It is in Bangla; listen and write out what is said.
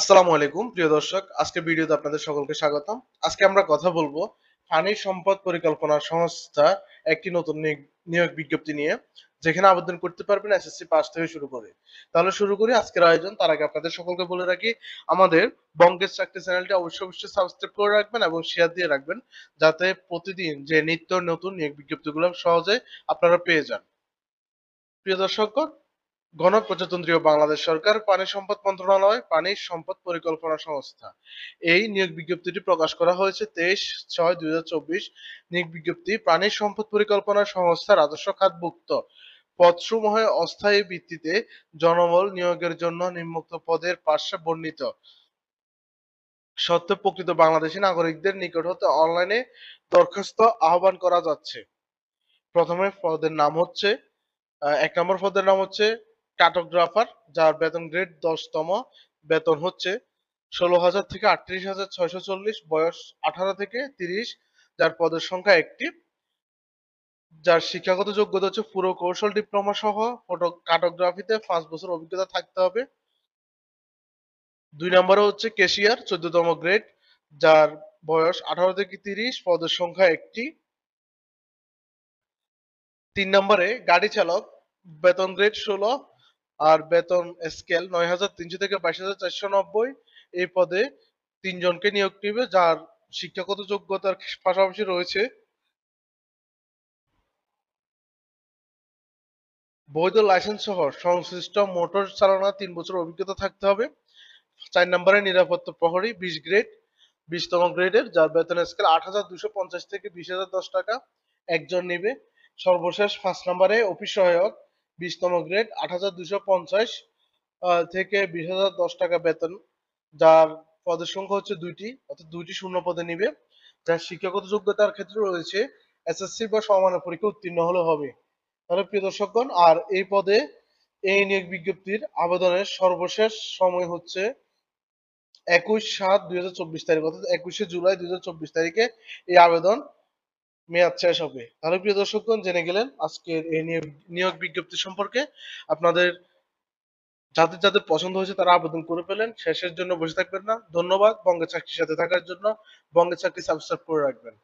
আসসালামু আলাইকুম প্রিয় দর্শক, আজকে ভিডিওতে আপনাদের সকলকে স্বাগতম। আজকে আমরা কথা বলবো পানি সম্পদ পরিকল্পনা সংস্থা একটি নতুন নিয়োগ বিজ্ঞপ্তি নিয়ে, যেখানে আবেদন করতে পারবেন এসএসসি পাস থেকে শুরু করে। তাহলে শুরু করি আজকের আয়োজন। তার আগে আপনাদের সকলকে বলে রাখি, আমাদের বঙ্গের চাকরি চ্যানেলটি অবশ্যই সাবস্ক্রাইব করে রাখবেন এবং শেয়ার দিয়ে রাখবেন, যাতে প্রতিদিন যে নিত্য নতুন নিয়োগ বিজ্ঞপ্তিগুলো সহজে আপনারা পেয়ে যান। প্রিয় দর্শকগণ, গণপ্রজাতন্ত্রী বাংলাদেশ সরকার পানি সম্পদ মন্ত্রণালয় পানি সম্পদ পরিকল্পনা সংস্থা এই নিয়োগ বিজ্ঞপ্তিটি প্রকাশ করা হয়েছে 23/6/2024। নিয়োগ বিজ্ঞপ্তি পানি সম্পদ পরিকল্পনা সংস্থা রাজস্ব খাতভুক্ত পদসমূহে অস্থায়ী ভিত্তিতে জনবল নিয়োগের জন্য নিম্নোক্ত পদের পার্শ্বে বর্ণিত সত্ত্বে প্রকৃত বাংলাদেশী নাগরিকদের নিকট হতে অনলাইনে দরখাস্ত আহ্বান করা যাচ্ছে। প্রথমে পদের নাম হচ্ছে, 1 নম্বর পদের নাম হচ্ছে কার্টোগ্রাফার, যার বেতন গ্রেড 10তম, বেতন হচ্ছে 16,000 থেকে 38,640, বয়স 18 থেকে 30, যার পদের সংখ্যা একটি, যার শিক্ষাগত যোগ্যতা হচ্ছে পুরো কৌশল ডিপ্লোমা সহ ফটো কার্টোগ্রাফিতে 5 বছর অভিজ্ঞতা থাকতে হবে। 2 নম্বরে হচ্ছে ক্যাশিয়ার 14তম গ্রেড, যার বয়স 18 থেকে 30, পদের সংখ্যা একটি। 3 নম্বরে গাড়ি চালক, বেতন গ্রেড 16, আর বেতন স্কেল 9,300 থেকে 22,490। এই পদে 3 জনকে নিয়োগ নিবে, যার শিক্ষাগত যোগ্যতার পাশাপাশি রয়েছে বৈধ লাইসেন্স সহ সংশ্লিষ্ট মোটর চালনা 3 বছর অভিজ্ঞতা থাকতে হবে। 4 নম্বরে নিরাপত্তা প্রহরী 20 গ্রেড, 20তম গ্রেডের, যার বেতন স্কেল 8,250 থেকে 20,010 টাকা, একজন নিবে। সর্বশেষ 5 নম্বরে অফিস সহায়ক 20তম গ্রেড, 8,250 থেকে 20,010 টাকা বেতন, যার পদের সংখ্যা হচ্ছে 2টি, অর্থাৎ 2টি শূন্য পদে নিবে। যার শিক্ষাগত যোগ্যতার ক্ষেত্রে রয়েছে এসএসসি বা সমমানের পরীক্ষা উত্তীর্ণ হলে হবে। তাহলে প্রিয় দর্শকগণ, আর এই পদে এই নিয়োগ বিজ্ঞপ্তির আবেদনের সর্বশেষ সময় হচ্ছে 21/7/2024 তারিখ, অর্থাৎ 21শে জুলাই 2024 তারিখে এই আবেদন মেয়াদ শেষ হবে। তাহলে প্রিয় দর্শকগণ, জেনে গেলেন আজকের এই নিয়োগ বিজ্ঞপ্তি সম্পর্কে। আপনাদের যাদের যাদের পছন্দ হয়েছে তারা আবেদন করে ফেলেন, শেষের জন্য বসে থাকবেন না। ধন্যবাদ বঙ্গের চাকরির সাথে থাকার জন্য। বঙ্গের চাকরি সাবস্ক্রাইব করে রাখবেন।